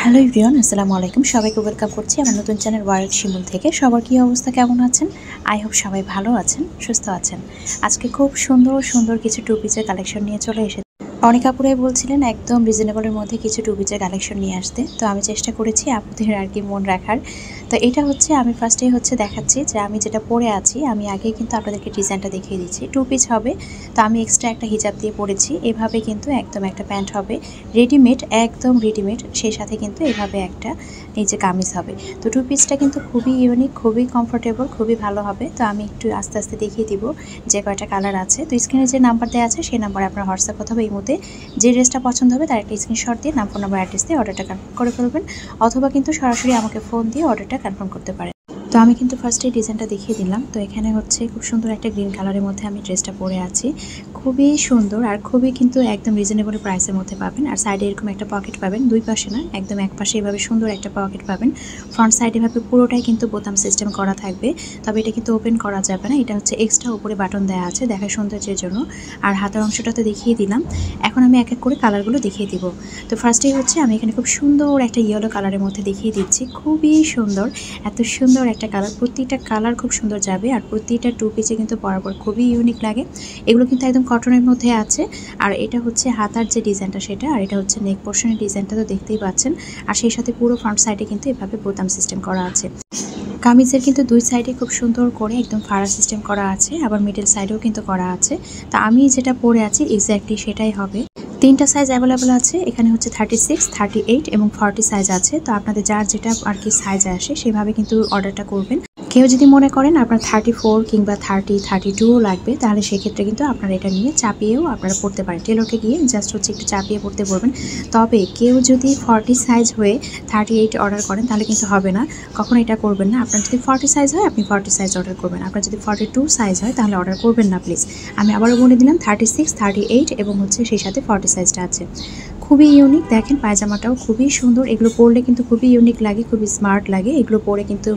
Hello everyone, আসসালামু আলাইকুম। সবাইকে ওয়েলকাম করছি আমার নতুন চ্যানেল ওয়ার্ক শিমুল থেকে। সবার কী অবস্থা, কেমন আছেন? আই হোপ সবাই ভালো আছেন, সুস্থ আছেন। আজকে খুব সুন্দর সুন্দর কিছু টু পিসের কালেকশন নিয়ে চলে এসেছি। অনেক আপুরাই বলছিলেন একদম রিজনেবলের মধ্যে কিছু টু পিসের কালেকশন নিয়ে আসতে, তো আমি চেষ্টা করেছি আপুদের আর কি মন রাখার। তো এটা হচ্ছে আমি ফার্স্টেই দেখাচ্ছি যে আমি যেটা পরে আছি, আমি আগেই কিন্তু আপনাদেরকে ডিজাইনটা দেখিয়ে দিচ্ছি। টু পিস হবে, তো আমি এক্সট্রা একটা হিজাব দিয়ে পরেছি। এভাবে কিন্তু একদম একটা প্যান্ট হবে, রেডিমেড, একদম রেডিমেড। সেই সাথে কিন্তু এভাবে একটা এই যে কামিজ হবে। তো টু পিসটা কিন্তু খুবই ইউনিক, খুবই কমফোর্টেবল, খুবই ভালো হবে। তো আমি একটু আস্তে আস্তে দেখিয়ে দিব যে কয়টা কালার আছে। তো স্ক্রিনে যে নাম্বার দেওয়া আছে সেই নাম্বারে আপনার হোয়াটসঅ্যাপ অথবা ইমোতে যে ড্রেসটা পছন্দ হবে তার একটা স্ক্রিনশট দিয়ে নাম, ফোন নাম্বার, অ্যাড্রেস দিয়ে অর্ডারটা কনফার্ম করে ফেলবেন, অথবা কিন্তু সরাসরি আমাকে ফোন দিয়ে অর্ডারটা কনফার্ম করতে পারেন। তো আমি কিন্তু ফার্স্টে ডিজাইনটা দেখিয়ে দিলাম। তো এখানে খুব সুন্দর একটা গ্রিন কালারের মধ্যে আমি ড্রেসটা পরে আছি। খুবই সুন্দর আর খুবই কিন্তু একদম রিজনেবল প্রাইসের মধ্যে পাবেন। আর সাইডে এরকম একটা পকেট পাবেন, দুই পাশে না, একদম এক পাশে এভাবে সুন্দর একটা পকেট পাবেন। ফ্রন্ট সাইডে এভাবে পুরোটাই কিন্তু বোতাম সিস্টেম করা থাকবে, তবে এটা কিন্তু ওপেন করা যাবে না। এটা এক্সট্রা উপরে বাটন দেওয়া আছে দেখার সৌন্দর্যের জন্য। আর হাতের অংশটা তো দেখিয়ে দিলাম, এখন আমি এক এক করে কালারগুলো দেখিয়ে দিব। তো ফার্স্টেই আমি এখানে খুব সুন্দর একটা ইয়েলো কালারের মধ্যে দেখিয়ে দিচ্ছি। খুবই সুন্দর, এত সুন্দর একটা কালার, প্রতিটা কালার খুব সুন্দর যাবে। আর প্রতিটা টু পিসে কিন্তু বরাবর খুবই ইউনিক লাগে। এগুলো কিন্তু একদম কটনের মধ্যে আছে। আর এটা হাতার যে ডিজাইনটা সেটা, আর এটা নেক পোর্শনের ডিজাইনটা তো দেখতেই পাচ্ছেন। আর সেই সাথে পুরো ফ্রন্ট সাইডে কিন্তু এভাবে বোতাম সিস্টেম করা আছে। কামিজের কিন্তু দুই সাইডে খুব সুন্দর করে একদম ফাড়া সিস্টেম করা আছে, আবার মিডল সাইডেও কিন্তু করা আছে। তা আমি যেটা পরে আছি এক্স্যাক্টলি সেটাই হবে। তিনটা সাইজ অ্যাভেলেবেল আছে এখানে, 36, 38 এবং 40 সাইজ আছে। তো আপনাদের যার যেটা আর কি সাইজ আসে সেভাবে কিন্তু অর্ডারটা করবেন। কেউ যদি মনে করেন আপনার 34 কিংবা 30, 32 লাগবে, তাহলে সেক্ষেত্রে কিন্তু আপনারা এটা নিয়ে চাপিয়েও আপনারা পড়তে পারেন। টেলরকে গিয়ে জাস্ট একটু চাপিয়ে পড়তে বলবেন। তবে কেউ যদি 40 সাইজ হয়ে 38 অর্ডার করেন তাহলে কিন্তু হবে না, কখনো এটা করবেন না। আপনার যদি 40 সাইজ হয় আপনি 40 সাইজ অর্ডার করবেন, আপনার যদি 42 সাইজ হয় তাহলে অর্ডার করবেন না প্লিজ। আমি আবারও বলে দিলাম 36, 38 এবং সেই সাথে 40 সাইজটা আছে। খুবই ইউনিক, দেখেন পায়জামাটাও খুবই সুন্দর। এগুলো পরলে কিন্তু খুবই ইউনিক লাগে, খুবই স্মার্ট লাগে। এগুলো পরে কিন্তু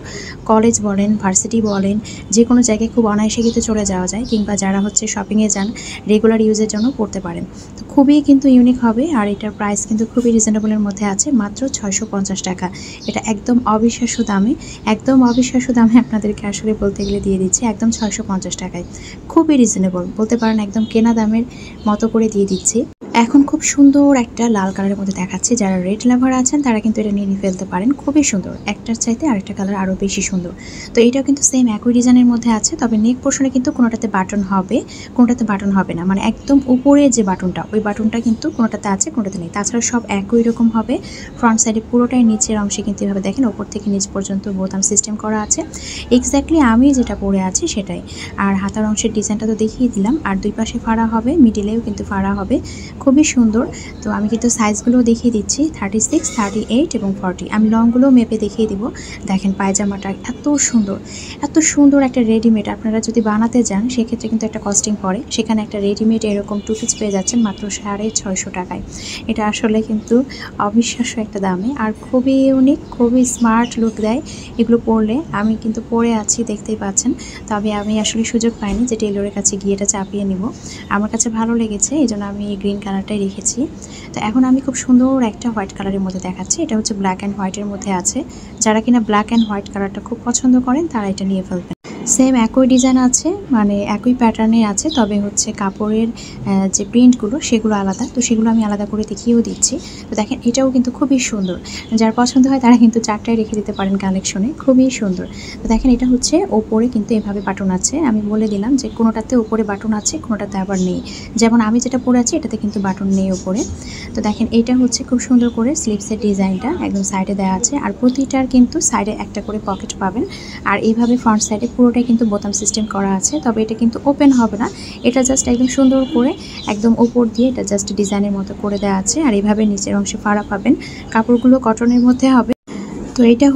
কলেজ বলেন, ভার্সিটি বলেন, যে কোনো জায়গায় খুব অনায়াসে কিন্তু চলে যাওয়া যায়, কিংবা যারা শপিংয়ে যান রেগুলার ইউজের জন্য পরতে পারেন। তো খুবই কিন্তু ইউনিক হবে। আর এটার প্রাইস কিন্তু খুবই রিজনেবলের মধ্যে আছে, মাত্র 650 টাকা। এটা একদম অবিশ্বাস্য দামে, একদম অবিশ্বাস্য দামে আপনাদেরকে আসলে বলতে গেলে দিয়ে দিচ্ছি, একদম 650 টাকায়। খুবই রিজনেবল বলতে পারেন, একদম কেনা দামের মতো করে দিয়ে দিচ্ছি। এখন খুব সুন্দর একটা লাল কালারের মধ্যে দেখাচ্ছি, যারা রেড লাভার আছেন তারা কিন্তু এটা নিয়ে ফেলতে পারেন। খুবই সুন্দর, একটার চাইতে আরেকটা কালার আরও বেশি সুন্দর। তো এটাও কিন্তু সেম একই ডিজাইনের মধ্যে আছে, তবে নেক পোর্শনে কিন্তু কোনোটাতে বাটন হবে, কোনোটাতে বাটন হবে না। মানে একদম উপরে যে বাটনটা, ওই বাটনটা কিন্তু কোনোটাতে আছে, কোনোটাতে নেই। তাছাড়া সব একই রকম হবে। ফ্রন্ট সাইডে পুরোটাই নিচের অংশে কিন্তু এভাবে দেখেন ওপর থেকে নিচ পর্যন্ত বোতাম সিস্টেম করা আছে। এক্স্যাক্টলি আমি যেটা পরে আছি সেটাই। আর হাতার অংশের ডিজাইনটা তো দেখিয়ে দিলাম। আর দুই পাশে ফাড়া হবে, মিডিলেও কিন্তু ফাড়া হবে, খুবই সুন্দর। তো আমি কিন্তু সাইজগুলোও দেখিয়ে দিচ্ছি, 36, 38 এবং 40। আমি লংগুলোও মেপে দেখিয়ে দিব। দেখেন পায়জামাটা এত সুন্দর, এত সুন্দর একটা রেডিমেড। আপনারা যদি বানাতে যান সেক্ষেত্রে কিন্তু একটা কস্টিং পড়ে, সেখানে একটা রেডিমেড এরকম টু পিস পেয়ে যাচ্ছেন মাত্র 650 টাকায়। এটা আসলে কিন্তু অবিশ্বাস্য একটা দামে, আর খুবই ইউনিক, খুবই স্মার্ট লুক দেয় এগুলো পরলে। আমি কিন্তু পরে আছি দেখতেই পাচ্ছেন, তবে আমি আসলে সুযোগ পাইনি যে টেলরের কাছে গিয়ে এটা চাপিয়ে নিব। আমার কাছে ভালো লেগেছে, এই জন্য আমি এই গ্রিন কালারটাই রেখেছি। তো এখন আমি খুব সুন্দর একটা হোয়াইট কালারের মধ্যে দেখাচ্ছি। এটা ব্ল্যাক অ্যান্ড হোয়াইটের মধ্যে আছে। যারা কিনা ব্ল্যাক অ্যান্ড হোয়াইট কালারটা খুব পছন্দ করেন তারা এটা নিয়ে ফেলবেন। সেম একই ডিজাইন আছে, মানে একই প্যাটার্নে আছে, তবে কাপড়ের যে প্রিন্টগুলো সেগুলো আলাদা। তো সেগুলো আমি আলাদা করে দেখিয়েও দিচ্ছি। তো দেখেন এটাও কিন্তু খুবই সুন্দর, যার পছন্দ হয় তারা কিন্তু চারটায় রেখে দিতে পারেন কালেকশনে, খুবই সুন্দর। তো দেখেন এটা ওপরে কিন্তু এভাবে বাটন আছে। আমি বলে দিলাম যে কোনোটাতে ওপরে বাটন আছে, কোনোটাতে আবার নেই। যেমন আমি যেটা পরে আছি এটাতে কিন্তু বাটন নেই ওপরে। তো দেখেন এটা খুব সুন্দর করে স্লিভসের ডিজাইনটা একদম সাইডে দেওয়া আছে। আর প্রতিটার কিন্তু সাইডে একটা করে পকেট পাবেন। আর এইভাবে ফ্রন্ট সাইডে পুরোটাই কিন্তু বোতাম সিস্টেম করা আছে, তবে এটা কিন্তু ওপেন হবে না। এটা জাস্ট একদম সুন্দর করে একদম উপর দিয়ে এটা জাস্ট ডিজাইনের মতো করে দেওয়া আছে। আর এইভাবে নিচের অংশে ফাড়া পাবেন, কাপড়গুলো কটনের মধ্যে হবে। তো এটা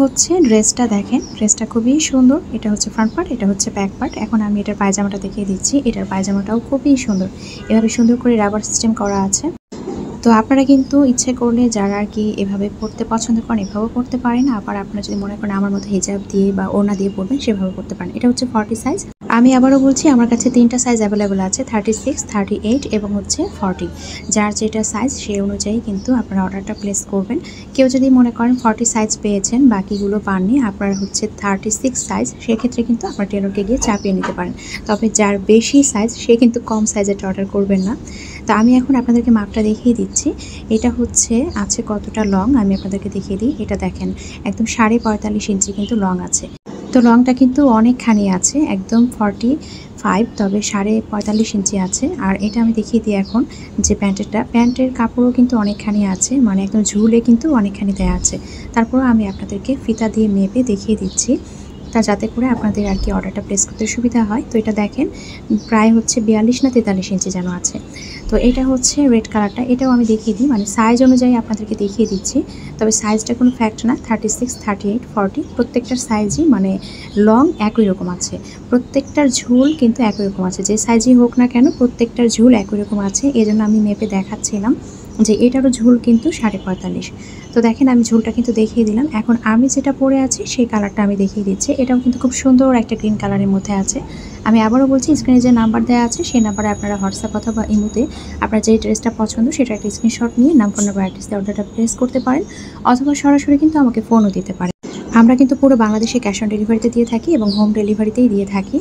ড্রেসটা, দেখেন ড্রেসটা খুবই সুন্দর। এটা ফ্রন্ট পার্ট, এটা ব্যাক পার্ট। এখন আমি এটার পায়জামাটা দেখিয়ে দিচ্ছি। এটার পায়জামাটাও খুবই সুন্দর, এভাবে সুন্দর করে রাবার সিস্টেম করা আছে। তো আপনারা কিন্তু ইচ্ছে করলে যারা আর কি এভাবে পড়তে পছন্দ করেন এভাবেও পড়তে পারেন, আবার আপনারা যদি মনে করেন আমার মতো হিজাব দিয়ে বা ওড়না দিয়ে পড়বেন সেভাবে পড়তে পারেন। এটা 40 সাইজ। আমি আবারও বলছি, আমার কাছে 3টা সাইজ অ্যাভেলেবল আছে, 36, 38 এবং হচ্ছে 40। যার যেটা সাইজ সেই অনুযায়ী কিন্তু আপনারা অর্ডারটা প্লেস করবেন। কেউ যদি মনে করেন 40 সাইজ পেয়েছেন, বাকিগুলো পাননি, আপনার হচ্ছে 36 সাইজ, সেক্ষেত্রে কিন্তু আপনার টেলরকে গিয়ে চাপিয়ে নিতে পারেন। তবে যার বেশি সাইজ সে কিন্তু কম সাইজেরটা অর্ডার করবেন না। তো আমি এখন আপনাদেরকে মাপটা দেখিয়ে দিচ্ছি। এটা হচ্ছে আছে কতটা লং আমি আপনাদেরকে দেখিয়ে দিই। এটা দেখেন একদম 45.5 ইঞ্চি কিন্তু লং আছে। তো লংটা কিন্তু অনেকখানি আছে, একদম 45, তবে 45.5 ইঞ্চি আছে। আর এটা আমি দেখিয়ে দিই এখন যে প্যান্টের কাপড়ও কিন্তু অনেকখানি আছে, মানে একদম ঝুলে কিন্তু অনেকখানি দেওয়া আছে। তারপরও আমি আপনাদেরকে ফিতা দিয়ে মেপে দেখিয়ে দিচ্ছি, তা যাতে করে আপনাদের আর কি অর্ডারটা প্লেস করতে সুবিধা হয়। তো এটা দেখেন প্রায় হচ্ছে 42 না 43 ইঞ্চি যেন আছে। তো এটা হচ্ছে রেড কালারটা, এটাও আমি দেখিয়ে দিই, মানে সাইজ অনুযায়ী আপনাদেরকে দেখিয়ে দিচ্ছি। তবে সাইজটা কোনো ফ্যাক্ট না, 36, 38, 40 প্রত্যেকটার সাইজই মানে লং একই রকম আছে, প্রত্যেকটার ঝুল কিন্তু একই রকম আছে। যে সাইজই হোক না কেন প্রত্যেকটার ঝুল একই রকম আছে। এই জন্য আমি মেপে দেখাচ্ছিলাম যে এটারও ঝুল কিন্তু 45.5। তো দেখেন আমি ঝুলটা কিন্তু দেখিয়ে দিলাম। এখন আমি যেটা পরে আছি সেই কালারটা আমি দেখিয়ে দিচ্ছি। এটাও কিন্তু খুব সুন্দর একটা গ্রিন কালারের মধ্যে আছে। আমি আবারও বলছি, স্ক্রিনে যে নাম্বার দেওয়া আছে সেই নাম্বারে আপনারা হোয়াটসঅ্যাপ অথবা ইমোতে আপনার যে ড্রেসটা পছন্দ সেটা একটা স্ক্রিনশট নিয়ে নাম, ফোন নাম্বার, অ্যাড্রেস দিয়ে অর্ডারটা প্লেস করতে পারেন, অথবা সরাসরি কিন্তু আমাকে ফোনও দিতে পারেন। আমরা কিন্তু পুরো বাংলাদেশে ক্যাশ অন ডেলিভারিতে দিয়ে থাকি এবং হোম ডেলিভারিতেই দিয়ে থাকি।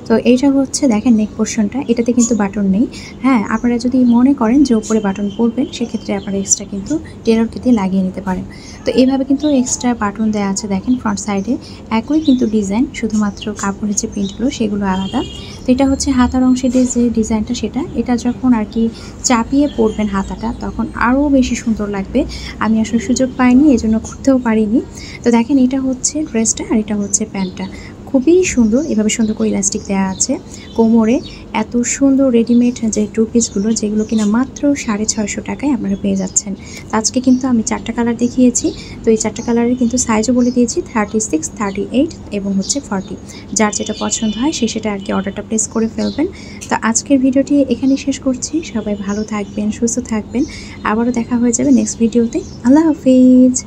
তো এইটা হচ্ছে দেখেন নেক পোর্শনটা, এটাতে কিন্তু বাটন নেই। হ্যাঁ, আপনারা যদি মনে করেন যে উপরে বাটন পরবেন সেক্ষেত্রে আপনারা এক্সট্রা কিন্তু টেলরকে দিয়ে লাগিয়ে নিতে পারেন। তো এইভাবে কিন্তু এক্সট্রা বাটন দেওয়া আছে দেখেন ফ্রন্ট সাইডে, একই কিন্তু ডিজাইন, শুধুমাত্র কাপড়ের যে প্রিন্টগুলো সেগুলো আলাদা। তো এটা হচ্ছে হাতার অংশের যে ডিজাইনটা সেটা, এটা যখন আর কি চাপিয়ে পরবেন হাতাটা তখন আরও বেশি সুন্দর লাগবে। আমি আসলে সুযোগ পাইনি, এজন্য করতেও পারিনি। তো দেখেন এটা হচ্ছে ড্রেসটা আর এটা হচ্ছে প্যান্টটা, খুবই সুন্দর। এভাবে সুন্দর করে ইলাস্টিক দেওয়া আছে কোমরে। এত সুন্দর রেডিমেড যে টু পিসগুলো, যেগুলো কিনা মাত্র 650 টাকায় আপনারা পেয়ে যাচ্ছেন। তো আজকে কিন্তু আমি 4টা কালার দেখিয়েছি। তো এই 4টা কালারের কিন্তু সাইজও বলে দিয়েছি, 36, 38 এবং হচ্ছে 40। যার যেটা পছন্দ হয় সেটা আর কি অর্ডারটা প্লেস করে ফেলবেন। তো আজকের ভিডিওটি এখানেই শেষ করছি। সবাই ভালো থাকবেন, সুস্থ থাকবেন। আবারও দেখা হয়ে যাবে নেক্সট ভিডিওতে। আল্লাহ হাফিজ।